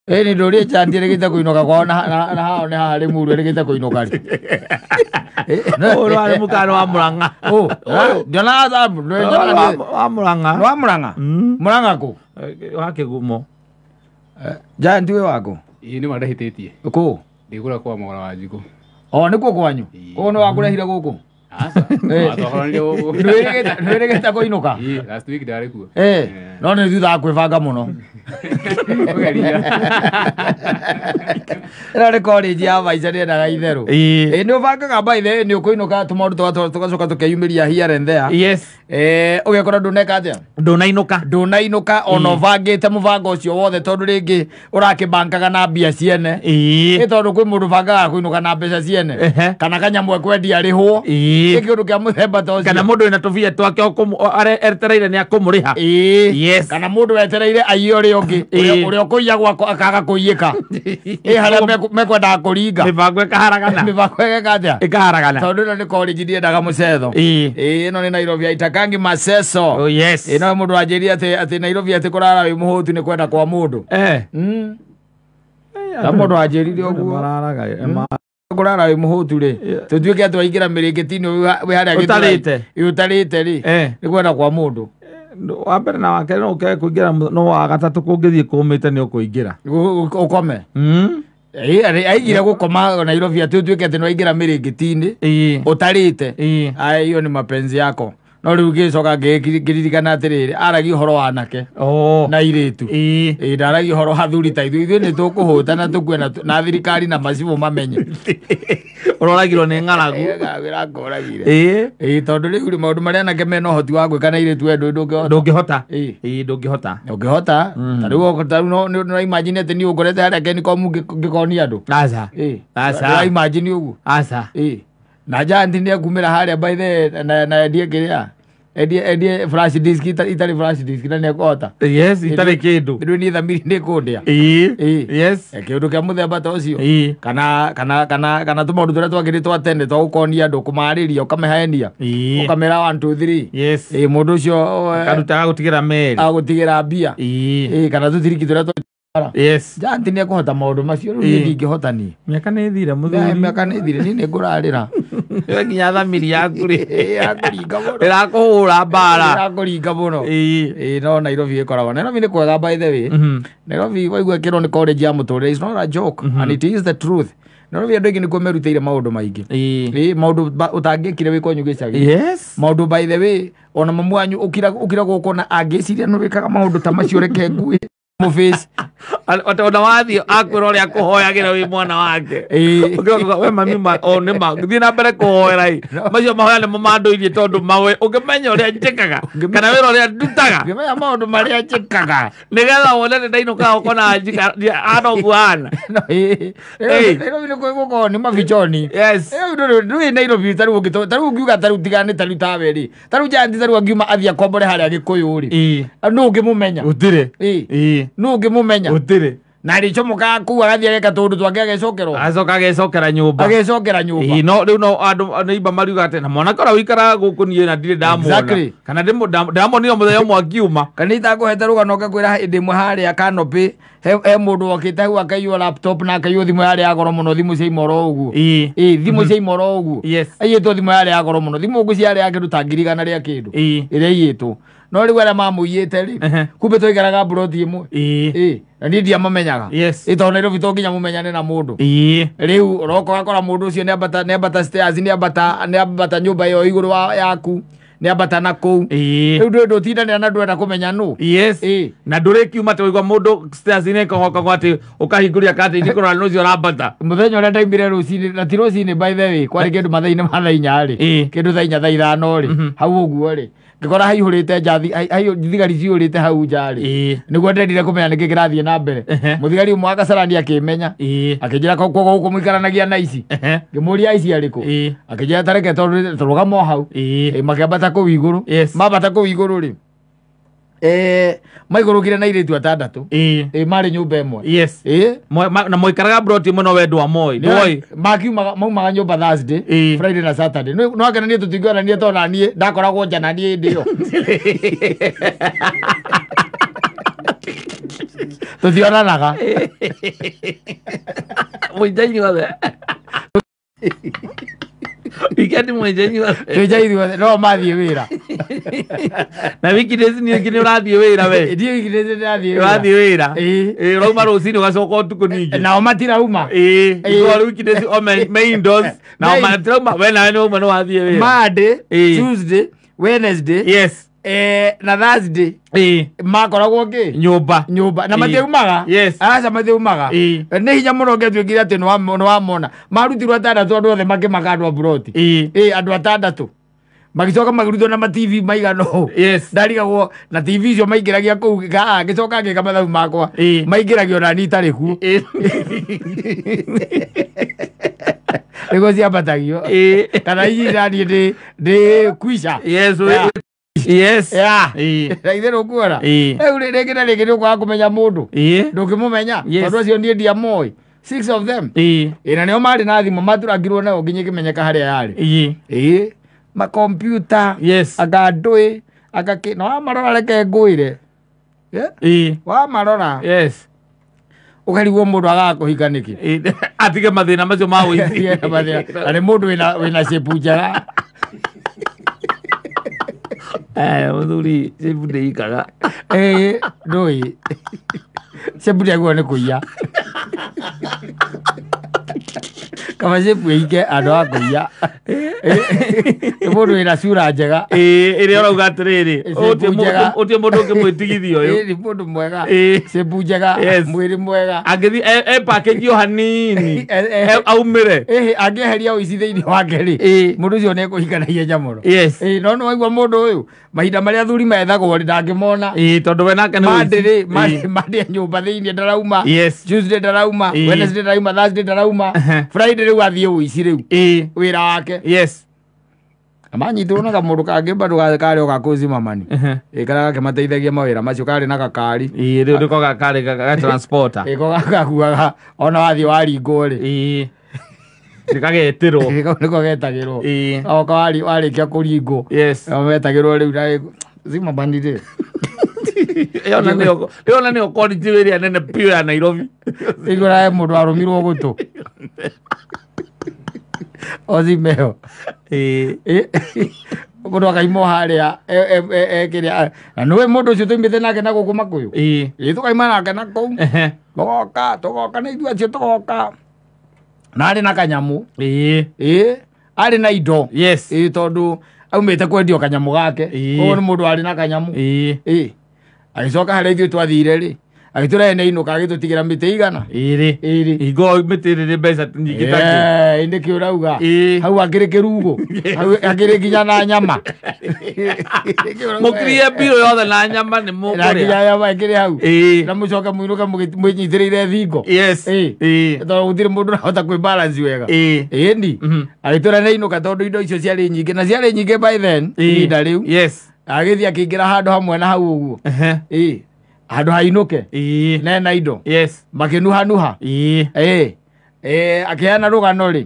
Ni ndorie chanti regita kuinoka kwao na hao ne hali muru regita kuinoka ri. Oro ari mukano wa Murang'a. Jona azabu Wa Murang'a. Wa Murang'a. Murang'a ko. Wake gumo. Chanti we wako. Ni madahitetie. Ko. Ndigura kwa mwana wa Njiko. Nikuo kwanyu. No wakurehira guku. Asa. Athoronire guku. Nwiregeta kuinoka. Last week ndari kuo. No ni thutha kwibanga muno. Ĩno nĩ college ya Maica nĩendaga itherũ. Nĩ ũbangaga by the way nĩ ũkũinũka tũmaũndũ tũgacoka tũkeyumĩria here and there. Yes. Ũgekora ndũneka atĩa? Ndũnainũka ona ũbangĩte mũbango ũcio wothe tondũ rĩngĩ ũrakĩbangaga na mbia ciene. Ĩ tondũ kwĩ mũndũ bangaga kũinũka na mbeca ciene. Kana kanyamũ ekwendia arĩhwo. Ĩ kĩũndũ kĩa mũthemba ta ũcio. Kana mũndũ wĩna tũbia twake etereire nĩ akũmũrĩha. Yes. Kana mũndũ wetereire aiyĩ ũrĩa ũngĩ ũrĩa ũkũiya gwako akaga kũiyĩka. Harĩa mekwendaga kũringa. Mĩbango ĩkaharagana. Mĩbango ĩgeka ĩkaharagana. Tondũ ĩno nĩ college ndiendaga mũcetho. Ĩno nĩ Nairobi Aitakangi Maceso. Oh yes. Ĩno mũndũ anjĩria atĩ Nairobi atĩ kũrara wĩ mũhũtu nĩ kwenda kwa mũndũ. Ta mũndũ anjĩrire ũguo. Kũrara wĩ mũhũtu rĩ tũtuĩke twaingĩra mĩrĩngĩti-inĩ wĩ harĩa ũtarĩte rĩ nĩ kwenda kwa mũndũ. Wa mbere na wake no ũkege kũingĩra no wa gatatũ kũngĩthiĩ kũmĩte nĩ ũkũingĩra ũkome. Aigire gũkoma Nairobi atĩ ũtuĩke atĩ nĩ waingĩra mĩrĩngĩti-inĩ ũtarĩte. Hiyo nĩ mapenzi yako. No rĩu ngĩcoka ngĩririkana atĩrĩrĩ aragia ũhoro wa anake na airĩtu. Ndaragia ũhoro hathuri ta ithuĩ nĩ tũkũhũta na tũkue na thirikari na macibũ mamenye. Ũroragirwo nĩ ng'aragu. Tondũ rĩu rĩ maũndũ marĩa anake mena ũhoti wa gwĩka na airĩtu wendo ndũngĩhota. Ta rĩu no imagine atĩ niĩ ũngorete harĩa Kencom ngĩkonia andũ. Aca. Imagine ũguo. Aca. Na Janti nĩ akumĩra harĩa by the na endie kĩrĩa endie flash disk itarĩ flash disk na nĩ ekũhota. Yes, itarĩ kĩndũ. Rĩu niĩ thamiri nĩ kũndĩa. Yes. Kĩũndũ kĩa mũthemba ta ũcio. Kana tũmaũndũ tũrĩa twagĩrĩire twa tene twa gũkonia andũ kũmarĩria ũkamehenia. Ũkamera 1 2 3. Yes. Mũndũ ũcio akarutaga gũtigĩra meri. Agũtigĩra mbia. Kana tũtiriki tũrĩa yes. Janti nĩ ekũhota maũndũ macio rĩu niĩ ndingĩhota niĩ. Mĩaka nĩ ĩthire mũthuri. Mĩaka nĩ ĩthire niĩ nĩ ngũrarĩra. Nginya thamiri yaku rĩ. Yakũringa mũno. Ĩrakũhũra mbara. Ĩrakũringa mũno. No Nairobi ĩkoragwo. Nairobi nĩ kwega by the way. Nairobi waigua kĩrwo nĩ college ya mũtũrĩre. It's not a joke and it is the truth. Nairobi andũ aingĩ nĩkuo merutĩire maũndũ maingĩ. Maũndũ ũtangĩkire wĩ kwanyu gĩcagi. Yes. Maũndũ by the way ona mamu wanyu ũkira gũkũ na angĩciria nĩ wĩkaga maũndũ ta macio reke nguĩ. Mũface ona wathiĩ akwĩra ũrĩa akũhoyagĩra wĩ mwana wake. We mami nĩ ma thiĩ na mbere kũhoera macio mahoya nĩmo mandũirie tondũ mawe ũngĩmenya ũrĩa njĩkaga kana wĩra ũrĩa ndutaga ngĩmenya maũndũ marĩa njĩkaga nĩgetha wone nĩ ndainũka ũkona anoguana. Nairobi nĩ gũkorwo nĩ mabichoni. Rĩu Nairobi tarĩu ũngiuga tarĩu tigane tarĩu tawe rĩ tarĩu Janti tarĩu angiuma athiĩ akombore harĩa Gĩkũyũ rĩ nũ ũngĩmũmenya? Gũtirĩ. Nũ ũngĩmũmenya? Gũtirĩ. Na rĩcomokaga kũu agathiĩ ageka tũndũ twake agecokera nyũmba. No rĩu no andũ nĩimba mariuga atĩ na mwanake ũrĩa ũikaraga gũkũ niĩ na ndirĩ ndamwona kana ndamonire mũthenya ũmwe akiuma. Kana itakũhete rũgano ngakwĩra hĩndĩ ĩmwe harĩa Kanopi he mũndũ okĩte hau akaiywo laptop na akaiywo thimũ yarĩ ya goro mũno thimũ cia imoro ũguo. Thimũ cia imoro ũguo. Aiyĩtwo thimũ yarĩ ya goro mũno thimũ ũguo ciarĩ ya kĩndũ ta 100 rĩa kĩndũ ĩrĩa ĩiyĩtwo. No rĩu arĩa mamũiyĩte rĩ kumbe twaikaraga buroti ĩmwe na niĩ ndiamamenyaga. Tondũ Nairobi to nginya mũmenyane na mũndũ. Rĩu ũroka ũgakora mũndũ ũcio nĩambata stairs nĩambata nyũmba ĩyo igũrũ yaku nĩambata na kũu. Rĩu ndũtindanĩra na ndwenda kũmenya nũ. Na ndũrĩkiuma atĩ waigua mũndũ stairs-inĩ ĩkohokaga atĩ ũkahingũria kati-inĩ kũrora nĩ ũcio ũrambata. Mũthenya ũrĩa ndaimire rũcinĩ na ti rũcinĩ by the way kwarĩ kĩndũ mathaa-inĩ ma thaa 4 rĩ kĩndũ thaa 4 thaa 5 rĩ hau ũguo rĩ ngĩkora haihũrĩte thigari ciũrĩte hau nja rĩ nĩguo ndendire kũmenya nĩkĩ kĩrathiĩ na mbere. Mũthigari ũmwe agacarani akĩmenya akĩnjĩra koguo mũikaranagia na ici ngĩmũria ici arĩkũ akĩnjĩra tareke tũrũgama o hau makĩambata kũu igũrũ mambata kũu igũrũ rĩ maigũrũkire na airĩtu 6 marĩ nyũmba ĩmwe na mũikaraga buroti ĩmwe no we ndwamoi maumaga nyũmba Thursday Friday na Saturday no akena niĩ tũtingĩonania tondũ na niĩ ndakoragwo nja na niĩ hĩndĩ ĩyo. tutionanaga Mwenjenyi wothe Weekend mwenjenyi wothe tuja ithuothe no mathiĩ wĩra na wiki ndeci nĩ ngi nĩ ũrathiĩ wĩra we ndiĩ wiki ndeci ndĩrathiĩ ũrathiĩ wĩra Ĩĩ. ũrauma rũcinĩ ũgacoka ũtukũ ningĩ nao matirauma igwa wiki ndeci o main doors na matirauma we nawe nĩ ũmwe nĩ wathiĩ wĩra Monday, Ĩĩ. Tuesday, Wednesday, yes na Thursday makoragwo nyũmba nyũmba na mathiumaga Yes. aca mathiumaga nĩ hinya mũno ngetwĩkire atĩ nĩ wamona marutirwo atandatũ andũ othe makĩmaka andũ a buroti andũ atandatũ magicoka magirutwo na TV maigana ũũ Yes. ndarigagwo na TV icio maingĩragia kũu ngĩcoka ngĩka mathabu makwa maingĩragio na niĩ itarĩ kuo nĩguo ciambatagio kana ici naniĩ ndĩ kwisha yes Yeah. yes ithe nũkuona rĩu rĩngĩ na rĩngĩ nĩũkwaga kũmenya mũndũ ndũkĩmũmenya Yes. tondũ acio niĩ ndiamoĩ 6 of them na nĩo marĩ na thimũ maturangirwo nayo nginya ĩkĩmenyeka harĩa yarĩ makompiuta akandũĩ na wamarora reke ngũĩre wamarora ũkarigwo mũndũ agaga kũhika nĩkĩ atige mathĩna macio ma ũici na nĩ mũndũ wĩna shape njega mũthuri shape ndĩikaga ndũĩ shape ndĩaguo nĩ kũiya kama shape ĩike andũ a kũiya nĩ mũndũ wĩna cura njega ĩrĩa ũrauga atĩrĩrĩ ũtĩ mũndũ ũngĩmwĩtigithia ũyũ nĩ mũndũ mwega shape njega mwĩrĩ mwega angĩthiĩ package hanini aumĩre angĩeheria ũici thĩinĩ wake rĩ mũndũ ũcio nĩ ekũhika na ihenya mũno no nĩ waigua mũndũ ũyũ mahinda marĩa athuri methagwo rĩ ndangĩmona tondũ we nake Monday nyũmba thĩinĩ ndarauma Tuesday ndarauma Wednesday ndarauma Thursday ndarauma Friday rĩu athiĩ ũici rĩu wĩra wake amanyitwo na kamũndũ kangĩ bado karĩ o gakũzimamani karĩa gakĩmateithagia mawĩra macio karĩ na gakari rĩu nĩko gakarĩ gatransporter ĩko gakakuaga ona wathiĩ waringwo rĩ nĩkagetĩrwo nĩko getagĩrwo oka warĩkia kũringwo metagĩrwo rĩu zimamani rĩ yona nĩyo quality ĩrĩa nene piũ ya Nairobi igũrae mũndũ arũmirwo gũtũ ozimeo mũndũ akaimwo harĩa kĩrĩa na nĩwe mũndũ ũcio tũimĩte nake na gũkũ Makũyũ tũkaima nake na kũu tũgoka nĩ ithuĩ acio tũgoka na arĩ na kanyamũ arĩ na indo tondũ aumĩte kwendio kanyamũ gake ũguo nĩ mũndũ arĩ na kanyamũ agĩcoka harĩa ithuĩ twathire rĩ agĩtũrehe nĩ inũka agĩtũtigĩra mĩtĩ igana ingo mĩtĩ rĩrĩ mbeca nyingĩ nĩkĩo ũrauga hau akĩrĩ kĩrugo akĩrĩ nginya na nyama mũkirie mbiro yothe na nyama nĩ mũkũrĩa nginya nyama ĩkĩrĩ hau na mũcoke mũinũke mwĩnyitĩrĩire thingo tondũ gũtirĩ mũndũ ũrahota kwĩ balance wega ĩni agĩtũrehe nĩ inũka tondũ indo icio ciarĩ nyingĩ na ciarĩ nyingĩ by then ihinda rĩu agĩthiĩ akĩingĩra handũ hamwe na hau ũguo handũ hainũke nena indo makĩnuhanuha akĩheana rũgano rĩ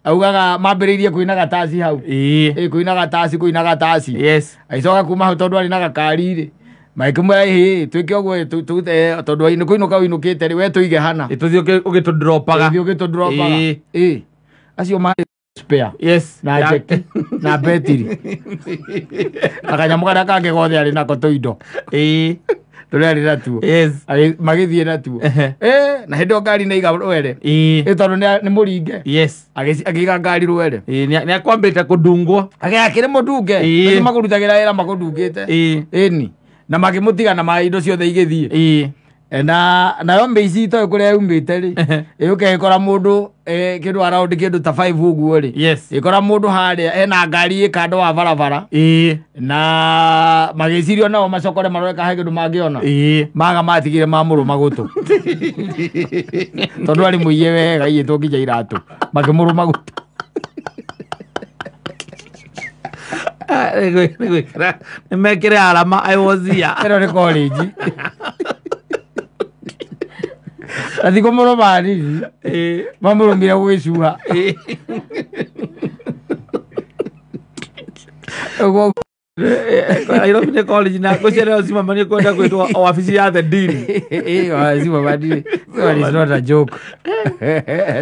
augaga mambĩrĩirie kũina gataci hau kũina gataci agĩcoka kuma hau tondũ arĩ na gakari rĩ magĩkĩmwĩra twĩke ũguo tondũ nĩ kũinũka ũinũkĩte rĩ we tũige hana tũthiĩ ũgĩtũndropaga acio marĩ spare na jeki na betiri na kanyamũ karĩa kangĩ gothe arĩ nako tũindo tũrĩa arĩ natuo magĩthiĩ natuo na hĩndĩ o ngari nĩaiga rwere tondũ nĩ mũringe akĩiga ngari rwere nĩakwambĩte kũndungwo akĩrĩ mũndunge acio makũrutagĩra wĩra makũndungĩte ĩni na makĩmũtiga na indo ciothe igĩthiĩ nayo mĩici itoĩ kũrĩa yumĩte rĩ yũke ĩkora mũndũ kĩndũ around kĩndũ ta 5 ũguo rĩ ĩkora mũndũ harĩa ena ngari kando wa barabara na magĩcirio nao macokore maroreka he kĩndũ mangĩona maga matigire mamũrũma gũtũ tondũ arĩ mũiye wega iyĩtwo nginya iratũ makĩmũrũma gũtũ nĩmekĩre arama I was here ĩno nĩ college athi kũmũrũma nini mamũrũmire gũgĩcuha ũguo Nairobi ni college na kuchere simamania kwenda kwetu ofisi ya the dean. Simamania is not a joke.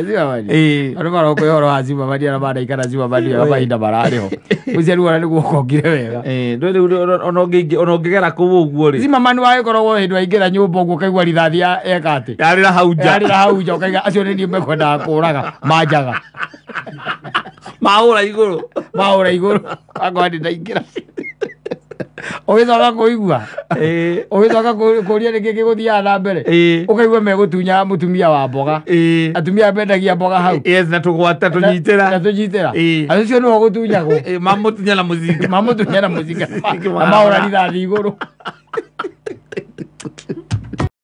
Simamania ano mara ko horo simamania na bada ikana simamania aba inda barare ho uciari wana ni guokongire wega Ndwe onongegera ku uguo ri simamania wae korwo hindu aingira nyumba uguo kaigwa rithathi ekate yarira hauja ukaiga acio ni ndime kwenda kuraga manjaga maura iguru akwandi ndaingira Ogicoka kuigua ogicoka kuria niki giguthia na mbere ukaigua megutunya mutumia wa mboga atumia bendagia mboga hau yes na tugwata tunyitira acio no gutunyagwo mamutunya na muzinga maura rithathi iguru